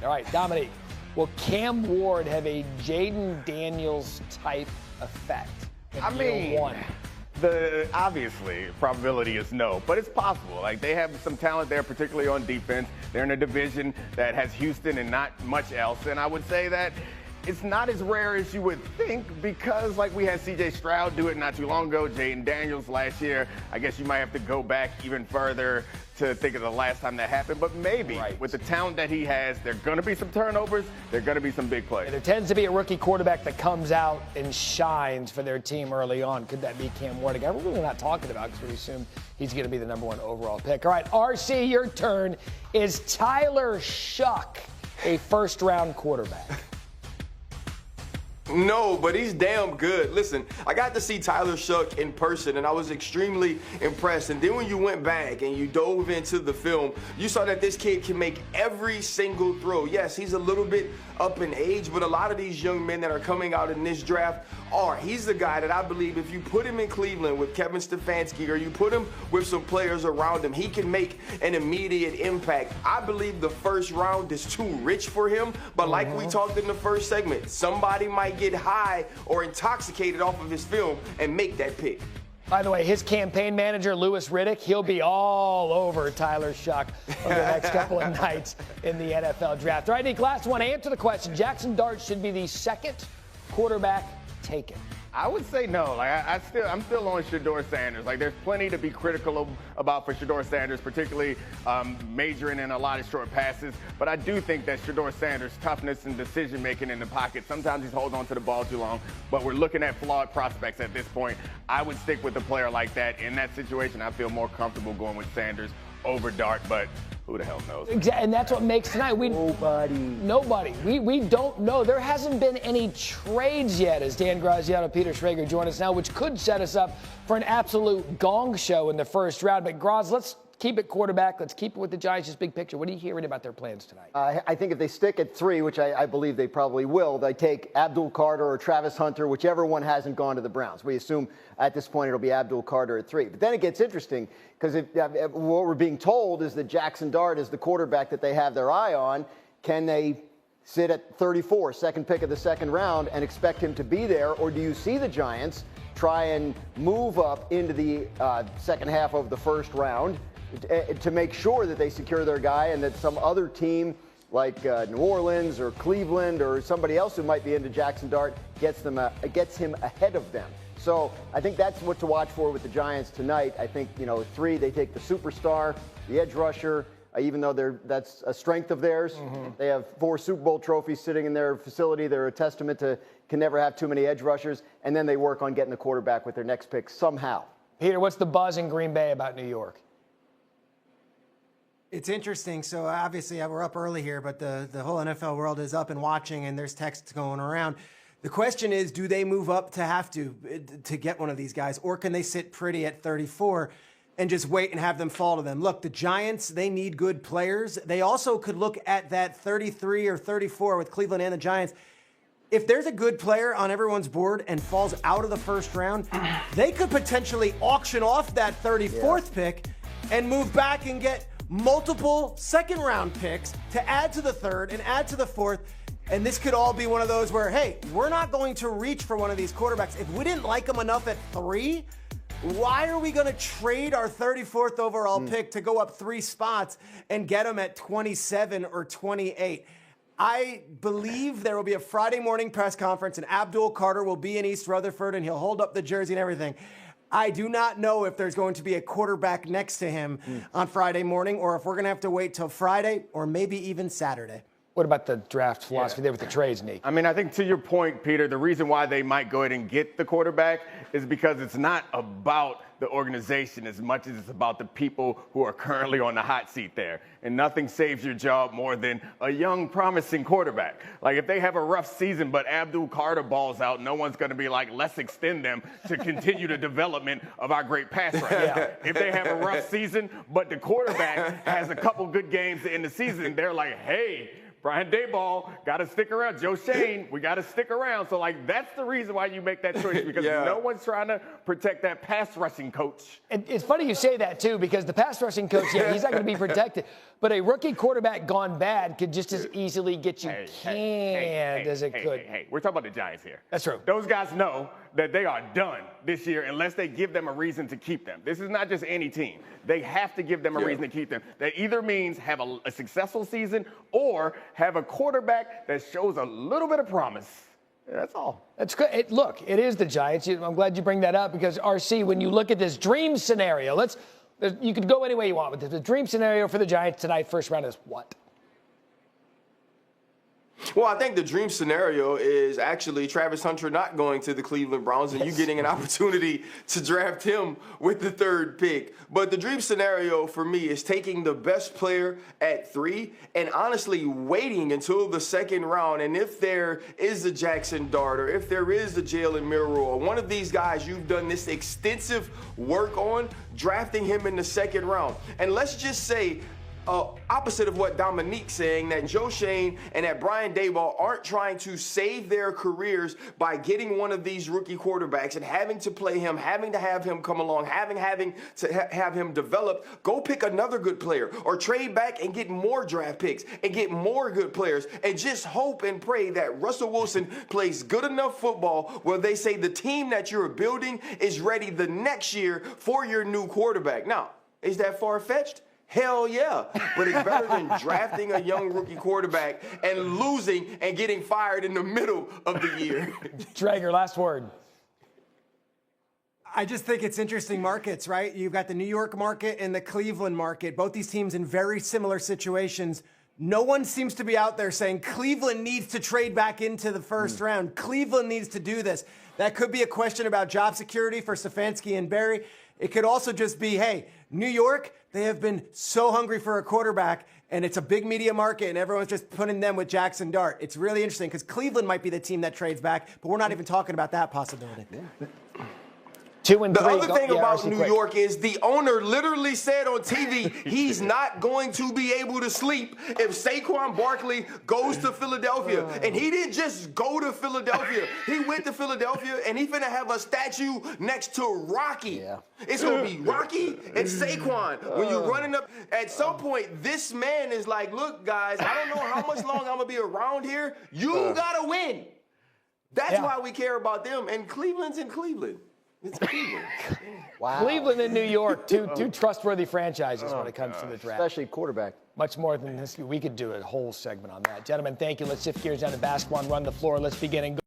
All right, Dominique, will Cam Ward have a Jayden Daniels-type effect in year one? Obviously, probability is no, but it's possible. Like, they have some talent there, particularly on defense. They're in a division that has Houston and not much else, and I would say that it's not as rare as you would think because, like, we had C.J. Stroud do it not too long ago, Jayden Daniels last year. I guess you might have to go back even further to think of the last time that happened, but maybe with the talent that he has, there are going to be some turnovers, there are going to be some big plays. And there tends to be a rookie quarterback that comes out and shines for their team early on. Could that be Cam Ward? A guy we're really not talking about because we assume he's going to be the #1 overall pick. All right, RC, your turn. Is Tyler Shuck a first-round quarterback? No, but he's damn good. Listen, I got to see Tyler Shuck in person, and I was extremely impressed. And then when you went back and you dove into the film, you saw that this kid can make every single throw. Yes, he's a little bit up in age, but a lot of these young men that are coming out in this draft are. He's the guy that I believe if you put him in Cleveland with Kevin Stefanski or you put him with some players around him, he can make an immediate impact. I believe the first round is too rich for him, but like we talked in the first segment, somebody might get high or intoxicated off of his film and make that pick. By the way, his campaign manager, Louis Riddick, he'll be all over Tyler Shuck over the next couple of nights in the NFL draft. All right, Nick, last one. Answer the question. Jackson Dart should be the second quarterback taken. I would say no. Like I'm still on Shedeur Sanders. Like, there's plenty to be critical about for Shedeur Sanders, particularly majoring in a lot of short passes. But I do think that Shedeur Sanders' toughness and decision making in the pocket, sometimes he's holding on to the ball too long. But we're looking at flawed prospects at this point. I would stick with a player like that. In that situation, I feel more comfortable going with Sanders over Dart, but who the hell knows? Exactly, and that's what makes tonight. Nobody. We don't know. There hasn't been any trades yet, as Dan Graziano, Peter Schrager join us now, which could set us up for an absolute gong show in the first round. But Graz, let's keep it quarterback. Let's keep it with the Giants, just big picture. What are you hearing about their plans tonight? I think if they stick at 3, which I believe they probably will, they take Abdul Carter or Travis Hunter, whichever one hasn't gone to the Browns. We assume at this point it'll be Abdul Carter at 3. But then it gets interesting because what we're being told is that Jackson Dart is the quarterback that they have their eye on. Can they sit at 34, second pick of the second round, and expect him to be there? Or do you see the Giants try and move up into the second half of the first round to make sure that they secure their guy and that some other team like New Orleans or Cleveland or somebody else who might be into Jackson Dart gets him ahead of them? So I think that's what to watch for with the Giants tonight. I think, 3, they take the superstar, the edge rusher, even though that's a strength of theirs. They have 4 Super Bowl trophies sitting in their facility. They're a testament to can never have too many edge rushers. And then they work on getting a quarterback with their next pick somehow. Peter, what's the buzz in Green Bay about New York? It's interesting. So obviously we're up early here, but the whole NFL world is up and watching, and there's texts going around. The question is, do they move up to get one of these guys, or can they sit pretty at 34 and just wait and have them fall to them? Look, the Giants, they need good players. They also could look at that 33 or 34 with Cleveland and the Giants. If there's a good player on everyone's board and falls out of the first round, they could potentially auction off that 34th pick and move back and get multiple second-round picks to add to the third and add to the fourth. And this could all be one of those where, hey, we're not going to reach for one of these quarterbacks. If we didn't like them enough at 3, why are we going to trade our 34th overall pick to go up 3 spots and get them at 27 or 28? I believe there will be a Friday morning press conference, and Abdul Carter will be in East Rutherford, and he'll hold up the jersey and everything. I do not know if there's going to be a quarterback next to him on Friday morning, or if we're going to have to wait till Friday or maybe even Saturday. What about the draft philosophy there with the trades, Nick? I mean, I think to your point, Peter, the reason why they might go ahead and get the quarterback is because it's not about the organization as much as it's about the people who are currently on the hot seat there. And nothing saves your job more than a young, promising quarterback. Like, if they have a rough season, but Abdul Carter balls out, no one's going to be like, let's extend them to continue the development of our great pass rush. If they have a rough season, but the quarterback has a couple good games in the season, they're like, hey, Brian Daboll got to stick around. Joe Shane, we got to stick around. So, like, that's the reason why you make that choice, because no one's trying to protect that pass rushing coach. It's funny you say that, too, because the pass rushing coach, he's not going to be protected. But a rookie quarterback gone bad could just as easily get you canned as it could. Hey, we're talking about the Giants here. That's true. Those guys know that they are done this year unless they give them a reason to keep them. This is not just any team. They have to give them a reason to keep them. That either means have a successful season or have a quarterback that shows a little bit of promise. That's all. That's good. Look, it is the Giants. I'm glad you bring that up because, RC, when you look at this dream scenario, you could go any way you want with this. The dream scenario for the Giants tonight, first round, is what? Well, I think the dream scenario is actually Travis Hunter not going to the Cleveland Browns and you getting an opportunity to draft him with the 3rd pick. But the dream scenario for me is taking the best player at 3 and honestly waiting until the 2nd round. And if there is a Jackson Dart or if there is a Jalen Milroe, one of these guys you've done this extensive work on, drafting him in the 2nd round. And let's just say, opposite of what Dominique's saying, that Joe Shane and that Brian Daboll aren't trying to save their careers by getting one of these rookie quarterbacks and having to play him, having to have him come along, having to have him develop. Go pick another good player or trade back and get more draft picks and get more good players and just hope and pray that Russell Wilson plays good enough football where they say the team that you're building is ready the next year for your new quarterback. Now, is that far-fetched? Hell yeah. But it's better than drafting a young rookie quarterback and losing and getting fired in the middle of the year. Traeger, last word. I just think it's interesting markets, right? You've got the New York market and the Cleveland market, both these teams in very similar situations. No one seems to be out there saying Cleveland needs to trade back into the 1st round. Cleveland needs to do this. That could be a question about job security for Stefanski and Barry. It could also just be, hey, New York, they have been so hungry for a quarterback, and it's a big media market, and everyone's just putting them with Jackson Dart. It's really interesting because Cleveland might be the team that trades back, but we're not even talking about that possibility. 2 and 3. The other thing about New York is the owner literally said on TV he's not going to be able to sleep if Saquon Barkley goes to Philadelphia. And he didn't just go to Philadelphia. He went to Philadelphia, and he's finna have a statue next to Rocky. Yeah. It's going to be Rocky and Saquon. When you're running up, at some point, this man is like, look, guys, I don't know how much longer I'm going to be around here. You got to win. That's why we care about them. And Cleveland's in Cleveland. It's Cleveland. Wow. Cleveland and New York, two trustworthy franchises when it comes to the draft. Especially quarterback. Much more than this. We could do a whole segment on that. Gentlemen, thank you. Let's shift gears down to basketball and run the floor. Let's begin and go.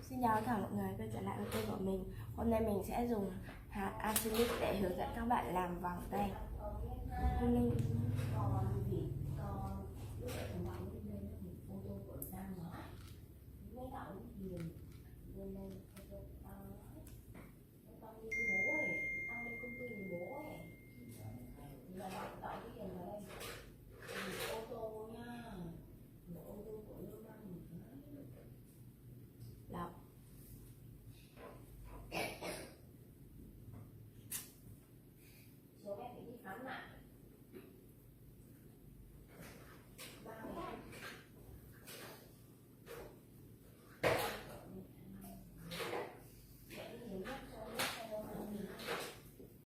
Xin chào tất cả mọi người, quay trở lại với kênh của mình. Hôm nay mình sẽ dùng hạt arsenic để hướng dẫn các bạn làm vòng tay.